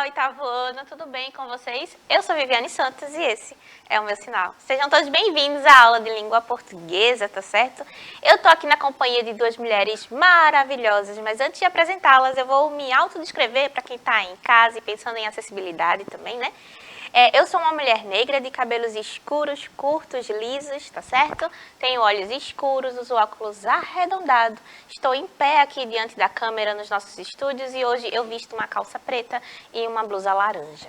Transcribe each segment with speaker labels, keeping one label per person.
Speaker 1: oitavo ano, tudo bem com vocês? Eu sou Viviane Santos e esse é o meu sinal. Sejam todos bem-vindos à aula de língua portuguesa, tá certo? Eu tô aqui na companhia de duas mulheres maravilhosas, mas antes de apresentá-las, eu vou me autodescrever para quem tá em casa e pensando em acessibilidade também, né? Eu sou uma mulher negra de cabelos escuros, curtos, lisos, tá certo? Tenho olhos escuros, uso óculos arredondados. Estou em pé aqui diante da câmera nos nossos estúdios e hoje eu visto uma calça preta e uma blusa laranja.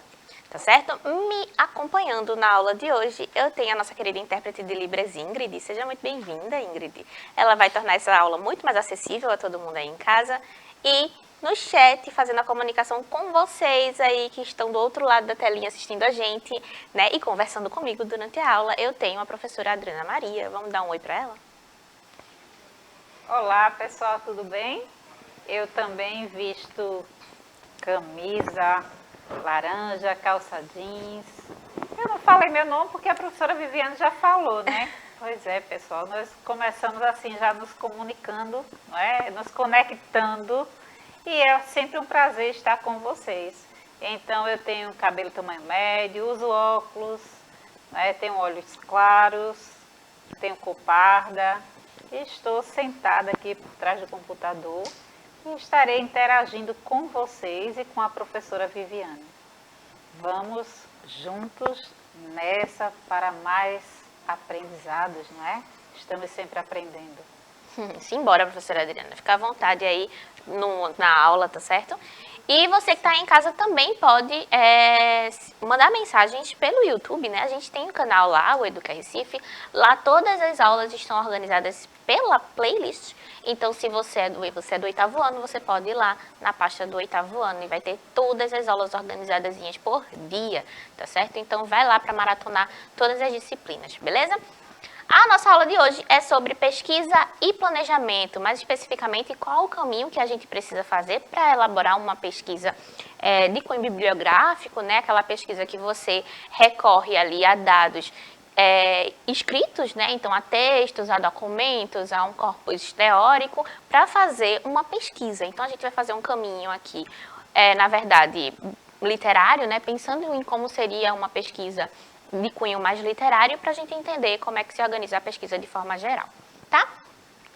Speaker 1: Tá certo? Me acompanhando na aula de hoje, eu tenho a nossa querida intérprete de Libras, Ingrid. Seja muito bem-vinda, Ingrid. Ela vai tornar essa aula muito mais acessível a todo mundo aí em casa. E no chat, fazendo a comunicação com vocês aí que estão do outro lado da telinha assistindo a gente, né? E conversando comigo durante a aula, eu tenho a professora Adriana Maria. Vamos dar um oi para ela?
Speaker 2: Olá, pessoal, tudo bem? Eu também visto camisa laranja, calça jeans. Eu não falei meu nome porque a professora Viviane já falou, né? Pois é, pessoal, nós começamos assim já nos comunicando, não é? Nos conectando e é sempre um prazer estar com vocês. Então eu tenho cabelo tamanho médio, uso óculos, né? Tenho olhos claros, tenho cor parda e estou sentada aqui por trás do computador e estarei interagindo com vocês e com a professora Viviane. Vamos juntos nessa para mais aprendizados, não é? Estamos sempre aprendendo.
Speaker 1: Simbora, professora Adriana. Fica à vontade aí na aula, tá certo? E você que está em casa também pode mandar mensagens pelo YouTube, né? A gente tem um canal lá, o Educa Recife. Lá todas as aulas estão organizadas pela playlist. Então, se você é do oitavo ano, você pode ir lá na pasta do oitavo ano e vai ter todas as aulas organizadazinhas por dia, tá certo? Então, vai lá para maratonar todas as disciplinas, beleza? A nossa aula de hoje é sobre pesquisa e planejamento, mais especificamente qual o caminho que a gente precisa fazer para elaborar uma pesquisa de cunho bibliográfico, né? Aquela pesquisa que você recorre ali a dados escritos, né? Então a textos, a documentos, a um corpus teórico para fazer uma pesquisa. Então a gente vai fazer um caminho aqui, na verdade, literário, né? Pensando em como seria uma pesquisa de cunho mais literário para a gente entender como é que se organiza a pesquisa de forma geral, tá?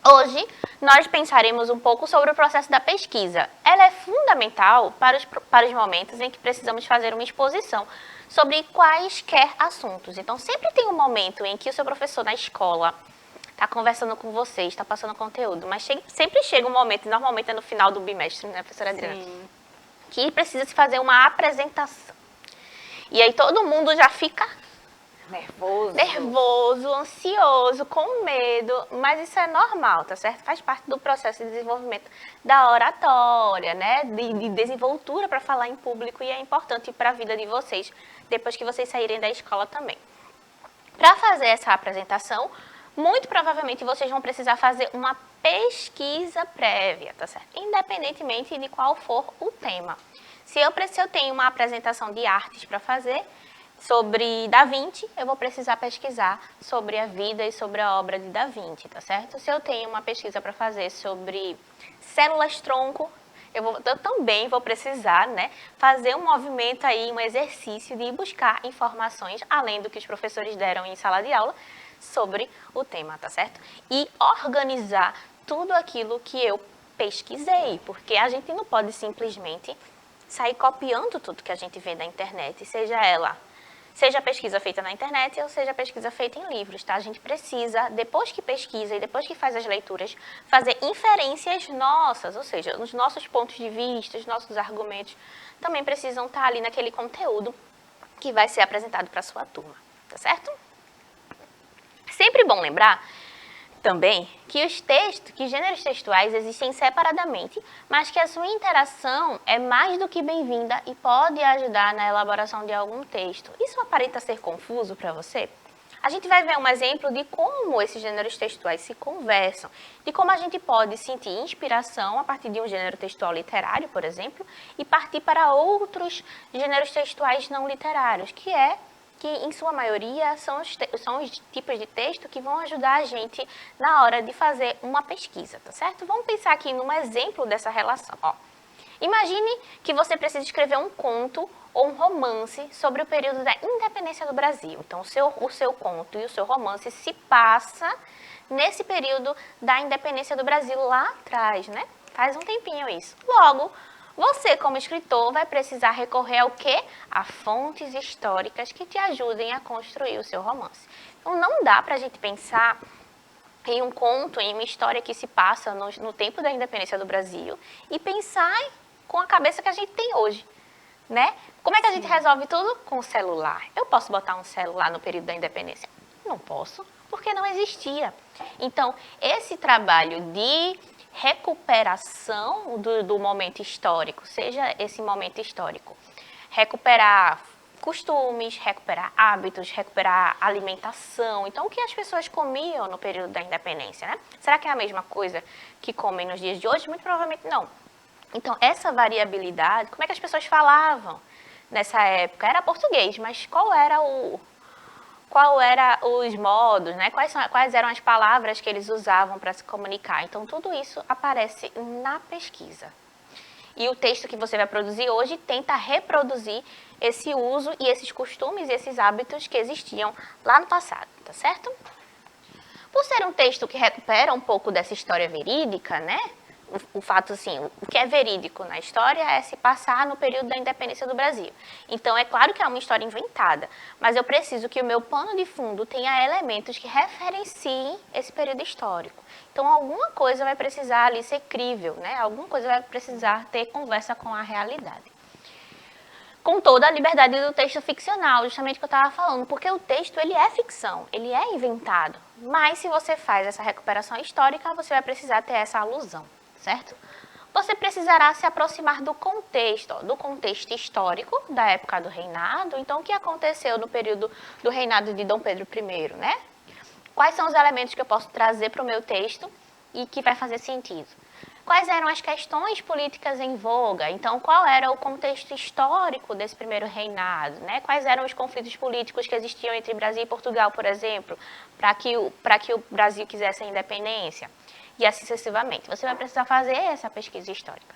Speaker 1: Hoje, nós pensaremos um pouco sobre o processo da pesquisa. Ela é fundamental para os momentos em que precisamos fazer uma exposição sobre quaisquer assuntos. Então, sempre tem um momento em que o seu professor na escola está conversando com você, está passando conteúdo, mas sempre chega um momento, e normalmente é no final do bimestre, né, professora Adriana?
Speaker 2: Sim.
Speaker 1: Que precisa se fazer uma apresentação. E aí todo mundo já fica nervoso, ansioso, com medo, mas isso é normal, tá certo? Faz parte do processo de desenvolvimento da oratória, né? De desenvoltura para falar em público e é importante para a vida de vocês, depois que vocês saírem da escola também. Para fazer essa apresentação, muito provavelmente vocês vão precisar fazer uma pesquisa prévia, tá certo? Independentemente de qual for o tema. Se eu tenho uma apresentação de artes para fazer sobre Da Vinci, eu vou precisar pesquisar sobre a vida e sobre a obra de Da Vinci, tá certo? Se eu tenho uma pesquisa para fazer sobre células-tronco, eu também vou precisar, né, fazer um movimento aí, um exercício de buscar informações, além do que os professores deram em sala de aula, sobre o tema, tá certo? E organizar tudo aquilo que eu pesquisei, porque a gente não pode simplesmente sair copiando tudo que a gente vê na internet, seja pesquisa feita na internet ou seja pesquisa feita em livros, tá? A gente precisa, depois que pesquisa e depois que faz as leituras, fazer inferências nossas, ou seja, os nossos pontos de vista, os nossos argumentos também precisam estar ali naquele conteúdo que vai ser apresentado para a sua turma, tá certo? Sempre bom lembrar também que que gêneros textuais existem separadamente, mas que a sua interação é mais do que bem-vinda e pode ajudar na elaboração de algum texto. Isso aparenta ser confuso para você? A gente vai ver um exemplo de como esses gêneros textuais se conversam, de como a gente pode sentir inspiração a partir de um gênero textual literário, por exemplo, e partir para outros gêneros textuais não literários, que em sua maioria são os tipos de texto que vão ajudar a gente na hora de fazer uma pesquisa, tá certo? Vamos pensar aqui num exemplo dessa relação, ó. Imagine que você precisa escrever um conto ou um romance sobre o período da independência do Brasil. Então, o seu conto e o seu romance se passa nesse período da independência do Brasil lá atrás, né? Faz um tempinho isso. Logo, você, como escritor, vai precisar recorrer ao quê? A fontes históricas que te ajudem a construir o seu romance. Então, não dá para a gente pensar em um conto, em uma história que se passa no tempo da independência do Brasil e pensar com a cabeça que a gente tem hoje, né? Como é que a gente resolve tudo? Com o celular. Eu posso botar um celular no período da independência? Não posso, porque não existia. Então, esse trabalho de recuperação do momento histórico, seja esse momento histórico, recuperar costumes, recuperar hábitos, recuperar alimentação. Então, o que as pessoas comiam no período da independência, né? Será que é a mesma coisa que comem nos dias de hoje? Muito provavelmente não. Então, essa variabilidade, como é que as pessoas falavam nessa época? Era português, mas qual era os modos, né? Quais eram as palavras que eles usavam para se comunicar? Então, tudo isso aparece na pesquisa. E o texto que você vai produzir hoje tenta reproduzir esse uso e esses costumes e esses hábitos que existiam lá no passado, tá certo? Por ser um texto que recupera um pouco dessa história verídica, né? O fato, assim, o que é verídico na história é se passar no período da independência do Brasil. Então, é claro que é uma história inventada, mas eu preciso que o meu pano de fundo tenha elementos que referenciem esse período histórico. Então, alguma coisa vai precisar ali ser crível, né? Alguma coisa vai precisar ter conversa com a realidade. Com toda a liberdade do texto ficcional, justamente o que eu estava falando, porque o texto, ele é ficção, ele é inventado. Mas, se você faz essa recuperação histórica, você vai precisar ter essa alusão. Certo? Você precisará se aproximar do contexto histórico da época do reinado. Então, o que aconteceu no período do reinado de Dom Pedro I, né? Quais são os elementos que eu posso trazer para o meu texto e que vai fazer sentido? Quais eram as questões políticas em voga? Então, qual era o contexto histórico desse primeiro reinado, né? Quais eram os conflitos políticos que existiam entre Brasil e Portugal, por exemplo, para que o Brasil quisesse a independência? E assim sucessivamente. Você vai precisar fazer essa pesquisa histórica.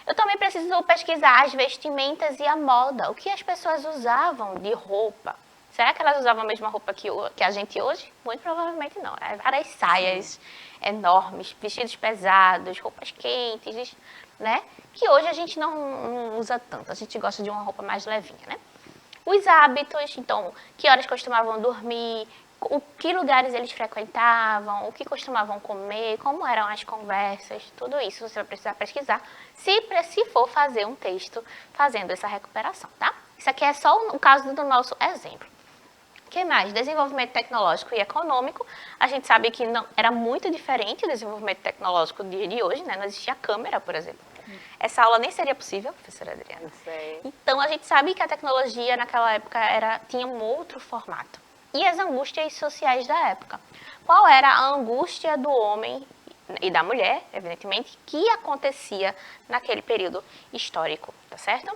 Speaker 1: Eu também preciso pesquisar as vestimentas e a moda. O que as pessoas usavam de roupa? Será que elas usavam a mesma roupa que a gente hoje? Muito provavelmente não. Várias saias enormes, vestidos pesados, roupas quentes, né? Que hoje a gente não usa tanto. A gente gosta de uma roupa mais levinha, né? Os hábitos, então, que horas costumavam dormir, que lugares eles frequentavam, o que costumavam comer, como eram as conversas, tudo isso você vai precisar pesquisar se for fazer um texto fazendo essa recuperação, tá? Isso aqui é só o caso do nosso exemplo. O que mais? Desenvolvimento tecnológico e econômico. A gente sabe que não, era muito diferente o desenvolvimento tecnológico de hoje, né? Não existia câmera, por exemplo. Essa aula nem seria possível, professora Adriana. Então, a gente sabe que a tecnologia naquela época tinha um outro formato. E as angústias sociais da época. Qual era a angústia do homem e da mulher, evidentemente, que acontecia naquele período histórico, tá certo?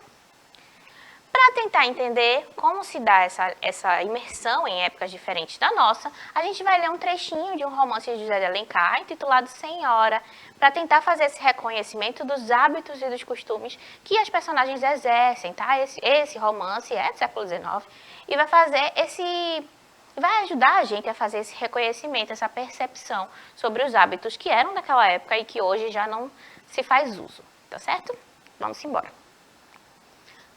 Speaker 1: Para tentar entender como se dá essa imersão em épocas diferentes da nossa, a gente vai ler um trechinho de um romance de José de Alencar, intitulado Senhora, para tentar fazer esse reconhecimento dos hábitos e dos costumes que as personagens exercem, tá? Esse romance é do século XIX e vai ajudar a gente a fazer esse reconhecimento, essa percepção sobre os hábitos que eram daquela época e que hoje já não se faz uso, tá certo? Vamos embora.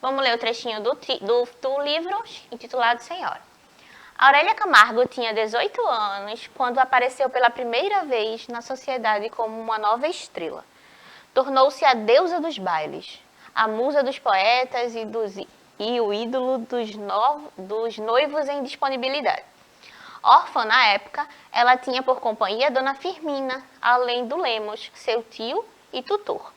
Speaker 1: Vamos ler o trechinho do livro intitulado Senhora. Aurélia Camargo tinha 18 anos quando apareceu pela primeira vez na sociedade como uma nova estrela. Tornou-se a deusa dos bailes, a musa dos poetas e o ídolo dos noivos em disponibilidade. Órfã na época, ela tinha por companhia Dona Firmina, além do Lemos, seu tio e tutor,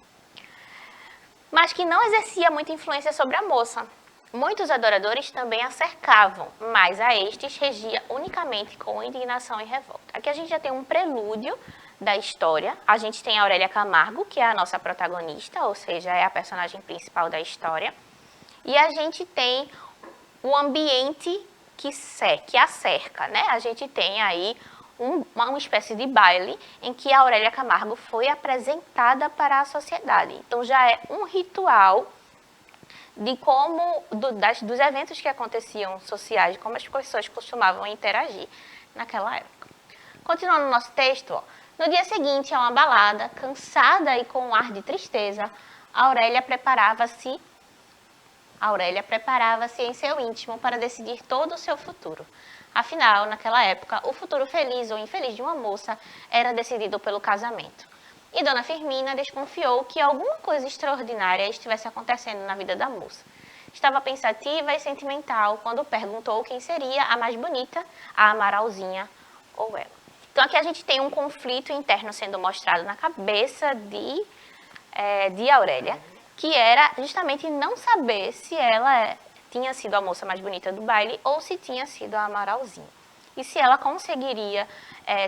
Speaker 1: mas que não exercia muita influência sobre a moça. Muitos adoradores também a cercavam, mas a estes regia unicamente com indignação e revolta. Aqui a gente já tem um prelúdio da história. A gente tem a Aurélia Camargo, que é a nossa protagonista, ou seja, é a personagem principal da história. E a gente tem o ambiente que a cerca, né? A gente tem aí uma espécie de baile em que a Aurélia Camargo foi apresentada para a sociedade. Então já é um ritual de como, dos eventos que aconteciam sociais, como as pessoas costumavam interagir naquela época. Continuando no nosso texto, ó, no dia seguinte, a uma balada, cansada e com um ar de tristeza, Aurélia preparava-se em seu íntimo para decidir todo o seu futuro. Afinal, naquela época, o futuro feliz ou infeliz de uma moça era decidido pelo casamento. E Dona Firmina desconfiou que alguma coisa extraordinária estivesse acontecendo na vida da moça. Estava pensativa e sentimental quando perguntou quem seria a mais bonita, a Amaralzinha ou ela. Então aqui a gente tem um conflito interno sendo mostrado na cabeça de Aurélia, que era justamente não saber se ela tinha sido a moça mais bonita do baile ou se tinha sido a Amaralzinha. E se ela conseguiria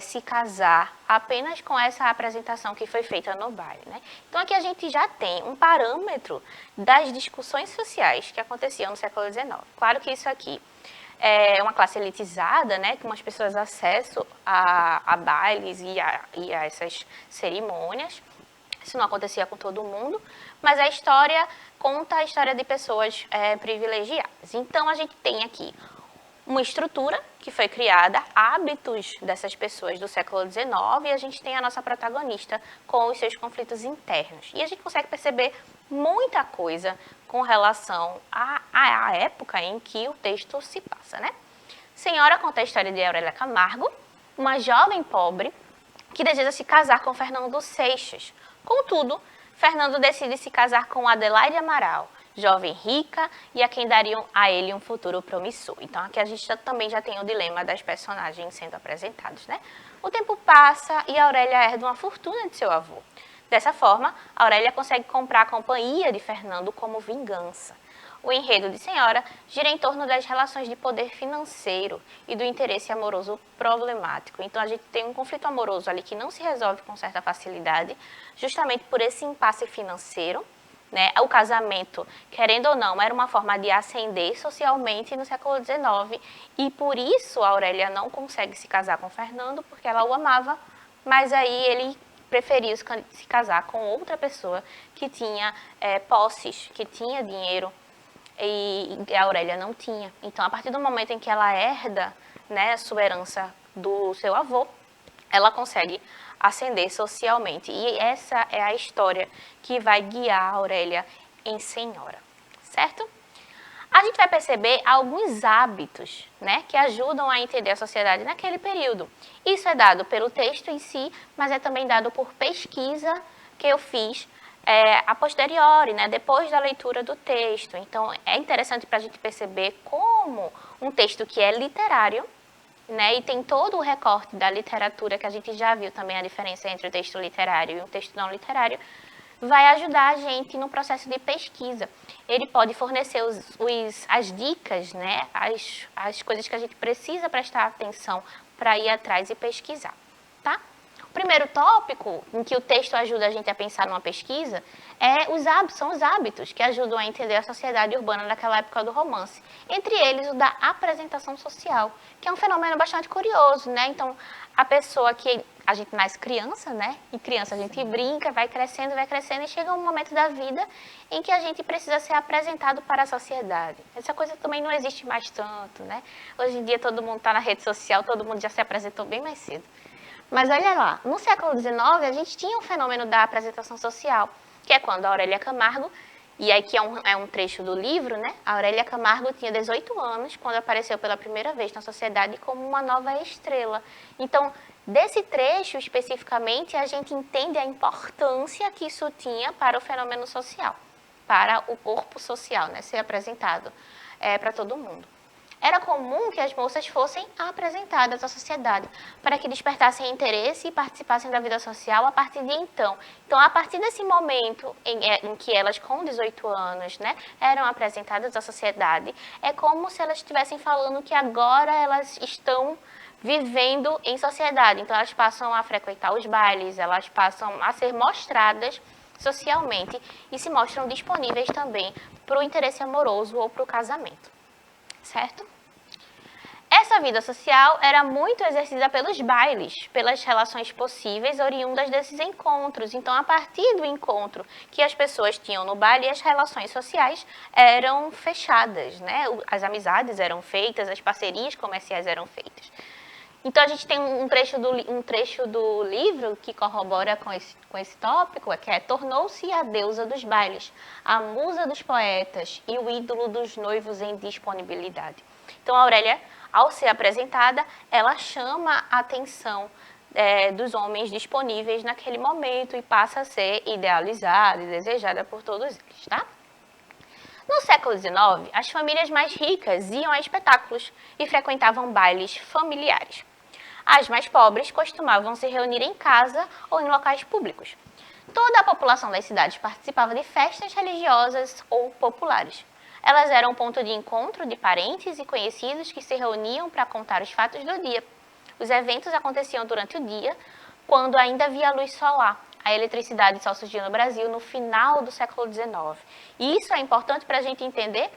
Speaker 1: se casar apenas com essa apresentação que foi feita no baile, né? Então aqui a gente já tem um parâmetro das discussões sociais que aconteciam no século XIX. Claro que isso aqui é uma classe elitizada, né, com as pessoas acesso a bailes e a essas cerimônias. Isso não acontecia com todo mundo, mas a história conta a história de pessoas privilegiadas. Então, a gente tem aqui uma estrutura que foi criada, hábitos dessas pessoas do século XIX, e a gente tem a nossa protagonista com os seus conflitos internos. E a gente consegue perceber muita coisa com relação à época em que o texto se passa, né? Senhora conta a história de Aurélia Camargo, uma jovem pobre que deseja se casar com Fernando Seixas. Contudo, Fernando decide se casar com Adelaide Amaral, jovem rica e a quem dariam a ele um futuro promissor. Então aqui a gente também já tem o dilema das personagens sendo apresentados, né? O tempo passa e Aurélia herda uma fortuna de seu avô. Dessa forma, Aurélia consegue comprar a companhia de Fernando como vingança. O enredo de Senhora gira em torno das relações de poder financeiro e do interesse amoroso problemático. Então, a gente tem um conflito amoroso ali que não se resolve com certa facilidade, justamente por esse impasse financeiro, né? O casamento, querendo ou não, era uma forma de ascender socialmente no século XIX, e por isso a Aurélia não consegue se casar com Fernando, porque ela o amava, mas aí ele preferiu se casar com outra pessoa que tinha posses, que tinha dinheiro, e a Aurélia não tinha. Então, a partir do momento em que ela herda, né, a sua herança do seu avô, ela consegue ascender socialmente. E essa é a história que vai guiar a Aurélia em Senhora, certo? A gente vai perceber alguns hábitos, né, que ajudam a entender a sociedade naquele período. Isso é dado pelo texto em si, mas é também dado por pesquisa que eu fiz a posteriori, né, depois da leitura do texto. Então, é interessante para a gente perceber como um texto que é literário, né, e tem todo o recorte da literatura, que a gente já viu também a diferença entre o texto literário e o texto não literário, vai ajudar a gente no processo de pesquisa. Ele pode fornecer as dicas, né, as coisas que a gente precisa prestar atenção para ir atrás e pesquisar, tá? O primeiro tópico em que o texto ajuda a gente a pensar numa pesquisa são os hábitos que ajudam a entender a sociedade urbana daquela época do romance. Entre eles, o da apresentação social, que é um fenômeno bastante curioso, né? Então, a pessoa que a gente nasce criança, né? E criança a gente brinca, vai crescendo e chega um momento da vida em que a gente precisa ser apresentado para a sociedade. Essa coisa também não existe mais tanto, né? Hoje em dia todo mundo está na rede social, todo mundo já se apresentou bem mais cedo. Mas olha lá, no século XIX a gente tinha um fenômeno da apresentação social, que é quando a Aurélia Camargo, e aqui é um trecho do livro, né? A Aurélia Camargo tinha 18 anos quando apareceu pela primeira vez na sociedade como uma nova estrela. Então, desse trecho especificamente, a gente entende a importância que isso tinha para o fenômeno social, para o corpo social, né? Ser apresentado para todo mundo. Era comum que as moças fossem apresentadas à sociedade, para que despertassem interesse e participassem da vida social a partir de então. Então, a partir desse momento em que elas, com 18 anos, né, eram apresentadas à sociedade, é como se elas estivessem falando que agora elas estão vivendo em sociedade. Então, elas passam a frequentar os bailes, elas passam a ser mostradas socialmente e se mostram disponíveis também para o interesse amoroso ou para o casamento. Certo? Essa vida social era muito exercida pelos bailes, pelas relações possíveis oriundas desses encontros. Então, a partir do encontro que as pessoas tinham no baile, as relações sociais eram fechadas, né? As amizades eram feitas, as parcerias comerciais eram feitas. Então, a gente tem um trecho do livro que corrobora com esse tópico, que é: tornou-se a deusa dos bailes, a musa dos poetas e o ídolo dos noivos em disponibilidade. Então, a Aurélia, ao ser apresentada, ela chama a atenção dos homens disponíveis naquele momento e passa a ser idealizada e desejada por todos eles, tá? No século XIX, as famílias mais ricas iam a espetáculos e frequentavam bailes familiares. As mais pobres costumavam se reunir em casa ou em locais públicos. Toda a população das cidades participava de festas religiosas ou populares. Elas eram um ponto de encontro de parentes e conhecidos que se reuniam para contar os fatos do dia. Os eventos aconteciam durante o dia, quando ainda havia luz solar. A eletricidade só surgiu no Brasil no final do século XIX. E isso é importante para a gente entender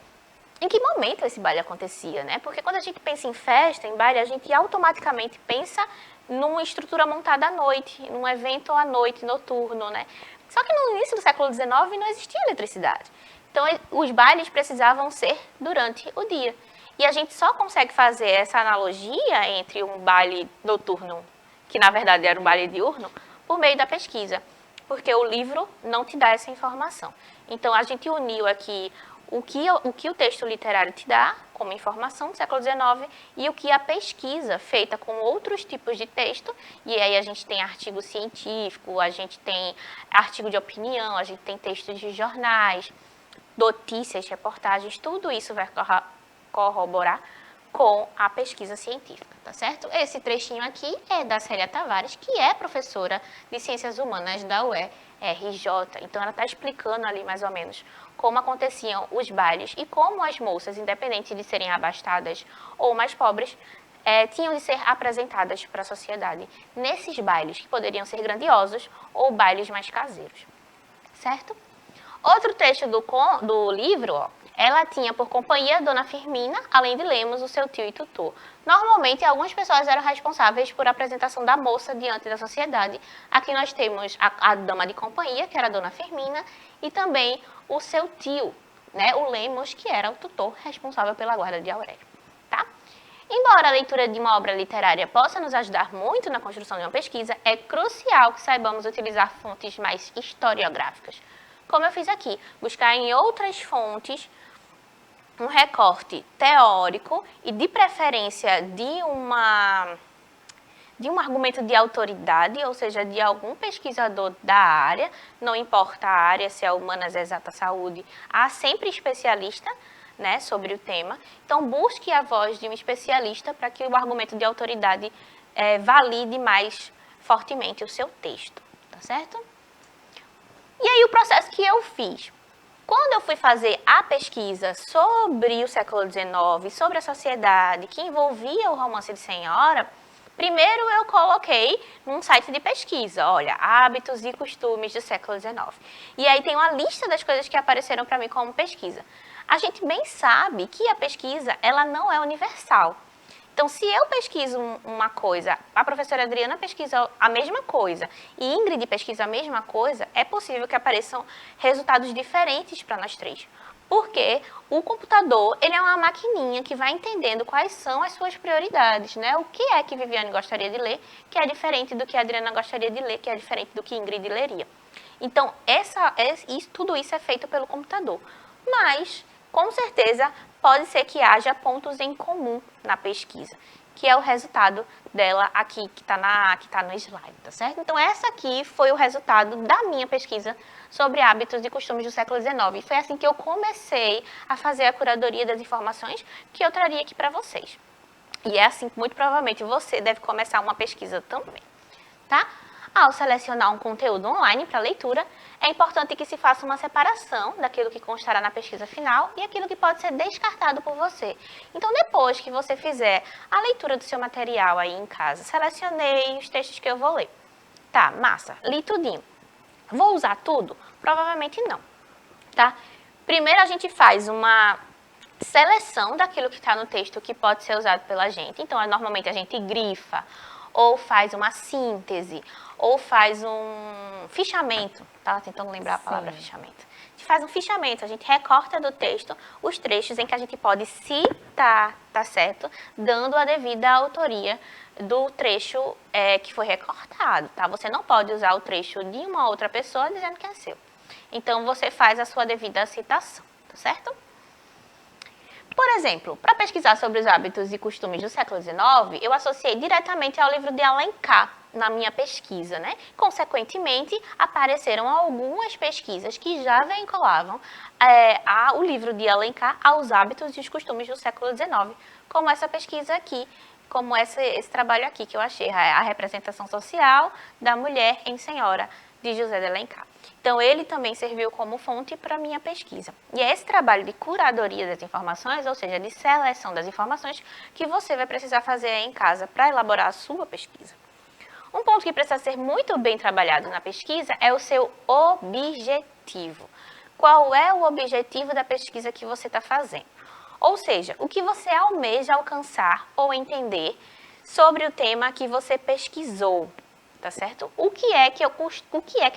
Speaker 1: em que momento esse baile acontecia, né? Porque quando a gente pensa em festa, em baile, a gente automaticamente pensa numa estrutura montada à noite, num evento à noite, noturno, né? Só que no início do século XIX não existia eletricidade. Então, os bailes precisavam ser durante o dia. E a gente só consegue fazer essa analogia entre um baile noturno, que na verdade era um baile diurno, por meio da pesquisa, porque o livro não te dá essa informação. Então, a gente uniu aqui o que o texto literário te dá como informação do século XIX e o que a pesquisa feita com outros tipos de texto, e aí a gente tem artigo científico, a gente tem artigo de opinião, a gente tem textos de jornais, notícias, reportagens, tudo isso vai corroborar com a pesquisa científica, tá certo? Esse trechinho aqui é da Célia Tavares, que é professora de Ciências Humanas da UERJ. Então, ela está explicando ali mais ou menos como aconteciam os bailes e como as moças, independente de serem abastadas ou mais pobres, tinham de ser apresentadas para a sociedade nesses bailes, que poderiam ser grandiosos ou bailes mais caseiros, certo? Outro trecho do livro, ó, ela tinha por companhia a Dona Firmina, além de Lemos, o seu tio e tutor. Normalmente, algumas pessoas eram responsáveis por a apresentação da moça diante da sociedade. Aqui nós temos a dama de companhia, que era a Dona Firmina, e também o seu tio, né, o Lemos, que era o tutor responsável pela guarda de Aurélia. Tá? Embora a leitura de uma obra literária possa nos ajudar muito na construção de uma pesquisa, é crucial que saibamos utilizar fontes mais historiográficas. Como eu fiz aqui, buscar em outras fontes um recorte teórico e, de preferência, de um argumento de autoridade, ou seja, de algum pesquisador da área, não importa a área, se é humanas, exata, saúde, há sempre especialista, né, sobre o tema. Então, busque a voz de um especialista para que o argumento de autoridade valide mais fortemente o seu texto, tá certo? E aí o processo que eu fiz? Quando eu fui fazer a pesquisa sobre o século XIX, sobre a sociedade que envolvia o Romance de Senhora, primeiro eu coloquei num site de pesquisa, olha, hábitos e costumes do século XIX. E aí tem uma lista das coisas que apareceram para mim como pesquisa. A gente bem sabe que a pesquisa, ela não é universal. Então, se eu pesquiso uma coisa, a professora Adriana pesquisa a mesma coisa e Ingrid pesquisa a mesma coisa, é possível que apareçam resultados diferentes para nós três. Porque o computador, ele é uma maquininha que vai entendendo quais são as suas prioridades, né? O que é que Viviane gostaria de ler, que é diferente do que a Adriana gostaria de ler, que é diferente do que Ingrid leria. Então, tudo isso é feito pelo computador. Mas, com certeza, pode ser que haja pontos em comum na pesquisa, que é o resultado dela aqui, que está no slide, tá certo? Então, essa aqui foi o resultado da minha pesquisa sobre hábitos e costumes do século XIX. E foi assim que eu comecei a fazer a curadoria das informações que eu traria aqui para vocês. E é assim que, muito provavelmente, você deve começar uma pesquisa também, tá? Ao selecionar um conteúdo online para leitura, é importante que se faça uma separação daquilo que constará na pesquisa final e aquilo que pode ser descartado por você. Então, depois que você fizer a leitura do seu material aí em casa, selecionei os textos que eu vou ler. Tá, massa, li tudinho. Vou usar tudo? Provavelmente não, tá? Primeiro a gente faz uma seleção daquilo que está no texto que pode ser usado pela gente. Então, normalmente a gente grifa, ou faz uma síntese, ou faz um fichamento. Estava tentando lembrar a palavra fichamento. A gente faz um fichamento, a gente recorta do texto os trechos em que a gente pode citar, tá certo? Dando a devida autoria do trecho que foi recortado, tá? Você não pode usar o trecho de uma outra pessoa dizendo que é seu. Então, você faz a sua devida citação, tá certo? Por exemplo, para pesquisar sobre os hábitos e costumes do século XIX, eu associei diretamente ao livro de Alencar na minha pesquisa, né? Consequentemente, apareceram algumas pesquisas que já vinculavam o livro de Alencar aos hábitos e os costumes do século XIX, como essa pesquisa aqui, como esse trabalho aqui que eu achei, a representação social da mulher em Senhora, de José de Alencar. Então, ele também serviu como fonte para a minha pesquisa. E é esse trabalho de curadoria das informações, ou seja, de seleção das informações, que você vai precisar fazer aí em casa para elaborar a sua pesquisa. Um ponto que precisa ser muito bem trabalhado na pesquisa é o seu objetivo. Qual é o objetivo da pesquisa que você está fazendo? Ou seja, o que você almeja alcançar ou entender sobre o tema que você pesquisou. Tá certo? O que é que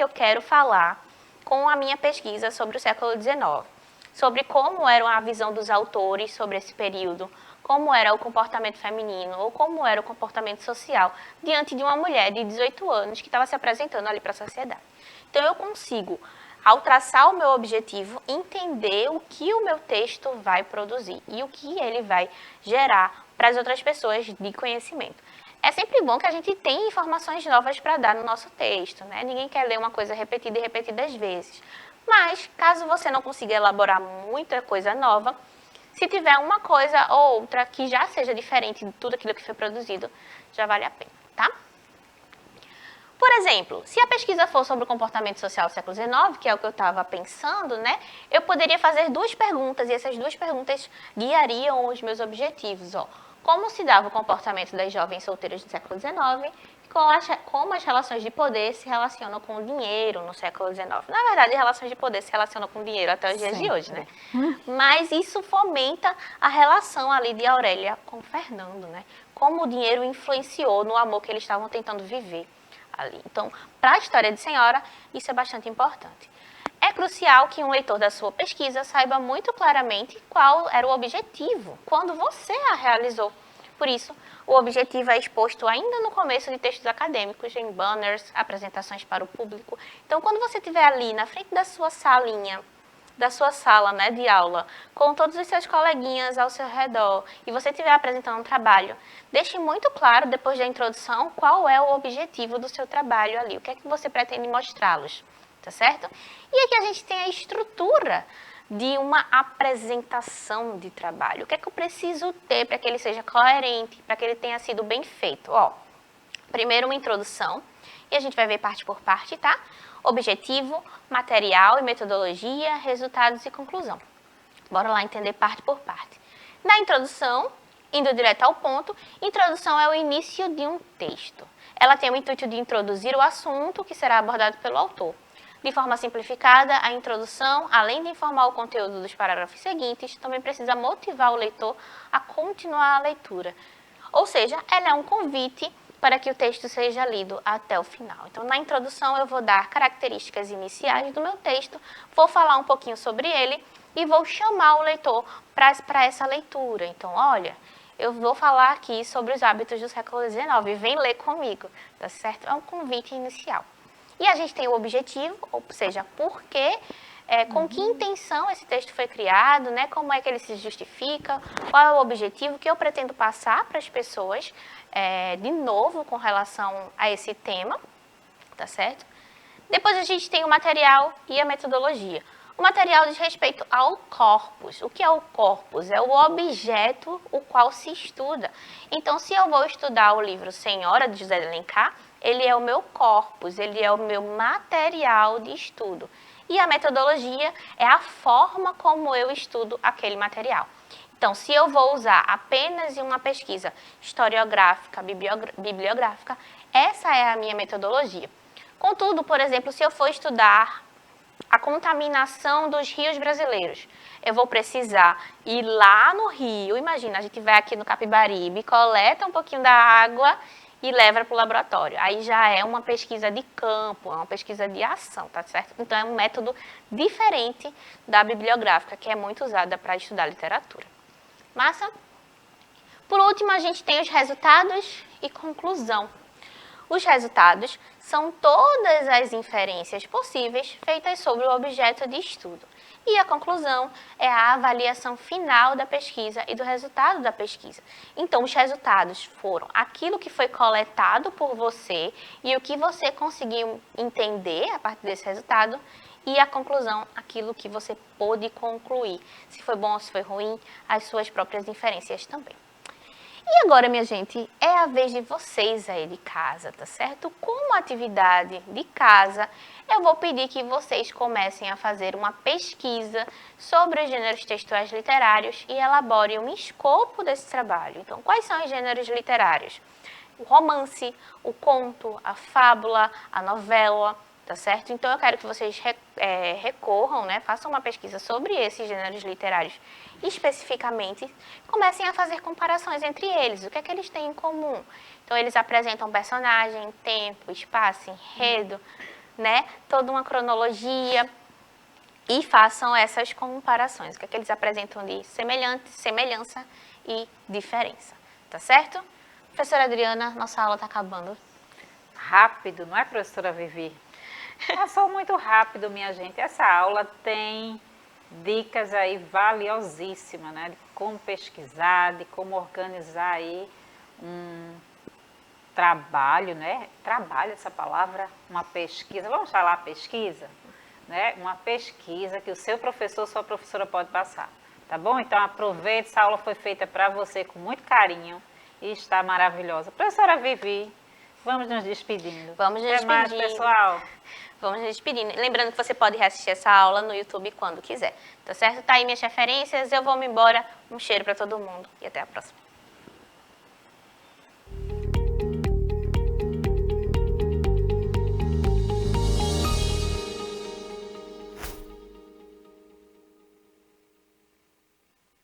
Speaker 1: eu quero falar com a minha pesquisa sobre o século XIX? Sobre como era a visão dos autores sobre esse período, como era o comportamento feminino ou como era o comportamento social diante de uma mulher de 18 anos que estava se apresentando ali para a sociedade. Então, eu consigo, ao traçar o meu objetivo, entender o que o meu texto vai produzir e o que ele vai gerar para as outras pessoas de conhecimento. É sempre bom que a gente tenha informações novas para dar no nosso texto, né? Ninguém quer ler uma coisa repetida e repetidas vezes. Mas, caso você não consiga elaborar muita coisa nova, se tiver uma coisa ou outra que já seja diferente de tudo aquilo que foi produzido, já vale a pena, tá? Por exemplo, se a pesquisa for sobre o comportamento social do século XIX, que é o que eu estava pensando, né? Eu poderia fazer 2 perguntas e essas 2 perguntas guiariam os meus objetivos, ó. Como se dava o comportamento das jovens solteiras do século XIX, como as relações de poder se relacionam com o dinheiro no século XIX. Na verdade, relações de poder se relacionam com o dinheiro até os dias de hoje, né? Mas isso fomenta a relação ali de Aurélia com Fernando, né? Como o dinheiro influenciou no amor que eles estavam tentando viver ali. Então, para a história de Senhora, isso é bastante importante. É crucial que um leitor da sua pesquisa saiba muito claramente qual era o objetivo quando você a realizou. Por isso, o objetivo é exposto ainda no começo de textos acadêmicos, em banners, apresentações para o público. Então, quando você estiver ali na frente da sua salinha, da sua sala, né, de aula, com todos os seus coleguinhas ao seu redor, e você estiver apresentando um trabalho, deixe muito claro, depois da introdução, qual é o objetivo do seu trabalho ali, o que é que você pretende mostrá-los. Tá certo? E aqui a gente tem a estrutura de uma apresentação de trabalho. O que é que eu preciso ter para que ele seja coerente, para que ele tenha sido bem feito? Ó, primeiro uma introdução, e a gente vai ver parte por parte, tá? Objetivo, material e metodologia, resultados e conclusão. Bora lá entender parte por parte. Na introdução, indo direto ao ponto, introdução é o início de um texto. Ela tem o intuito de introduzir o assunto que será abordado pelo autor. De forma simplificada, a introdução, além de informar o conteúdo dos parágrafos seguintes, também precisa motivar o leitor a continuar a leitura. Ou seja, ela é um convite para que o texto seja lido até o final. Então, na introdução, eu vou dar características iniciais do meu texto, vou falar um pouquinho sobre ele e vou chamar o leitor para essa leitura. Então, olha, eu vou falar aqui sobre os hábitos do século XIX, vem ler comigo, tá certo? É um convite inicial. E a gente tem o objetivo, ou seja, por quê, com que intenção esse texto foi criado, né? Como é que ele se justifica, qual é o objetivo que eu pretendo passar para as pessoas, de novo, com relação a esse tema, tá certo? Depois a gente tem o material e a metodologia. O material diz respeito ao corpus. O que é o corpus? É o objeto o qual se estuda. Então, se eu vou estudar o livro Senhora, de José de Alencar, ele é o meu corpus, ele é o meu material de estudo. E a metodologia é a forma como eu estudo aquele material. Então, se eu vou usar apenas em uma pesquisa historiográfica, bibliográfica, essa é a minha metodologia. Contudo, por exemplo, se eu for estudar a contaminação dos rios brasileiros. Eu vou precisar ir lá no rio, imagina, a gente vai aqui no Capibaribe, coleta um pouquinho da água e leva para o laboratório. Aí já é uma pesquisa de campo, é uma pesquisa de ação, tá certo? Então é um método diferente da bibliográfica, que é muito usada para estudar literatura. Massa? Por último, a gente tem os resultados e conclusão. Os resultados são todas as inferências possíveis feitas sobre o objeto de estudo. E a conclusão é a avaliação final da pesquisa e do resultado da pesquisa. Então, os resultados foram aquilo que foi coletado por você e o que você conseguiu entender a partir desse resultado, e a conclusão, aquilo que você pôde concluir. Se foi bom ou se foi ruim, as suas próprias inferências também. E agora, minha gente, é a vez de vocês aí de casa, tá certo? Como atividade de casa, eu vou pedir que vocês comecem a fazer uma pesquisa sobre os gêneros textuais literários e elaborem um escopo desse trabalho. Então, quais são os gêneros literários? O romance, o conto, a fábula, a novela, tá certo? Então, eu quero que vocês recorram, né, façam uma pesquisa sobre esses gêneros literários especificamente, comecem a fazer comparações entre eles, o que é que eles têm em comum. Então, eles apresentam personagem, tempo, espaço, enredo, né, toda uma cronologia, e façam essas comparações, o que é que eles apresentam de semelhança e diferença, tá certo? Professora Adriana, nossa aula está acabando.
Speaker 2: Rápido, não é, professora Vivi? Passou muito rápido, minha gente. Essa aula tem dicas aí valiosíssimas, né? De como pesquisar, de como organizar aí um trabalho, né? Trabalho, essa palavra, uma pesquisa. Vamos falar pesquisa? Né? Uma pesquisa que o seu professor, sua professora pode passar, tá bom? Então aproveite, essa aula foi feita para você com muito carinho e está maravilhosa. Professora Vivi, vamos nos despedindo.
Speaker 1: Vamos nos despedindo.
Speaker 2: Até mais, pessoal.
Speaker 1: Vamos nos despedindo. Lembrando que você pode reassistir essa aula no YouTube quando quiser, tá certo? Tá aí minhas referências, eu vou me embora. Um cheiro para todo mundo e até a próxima.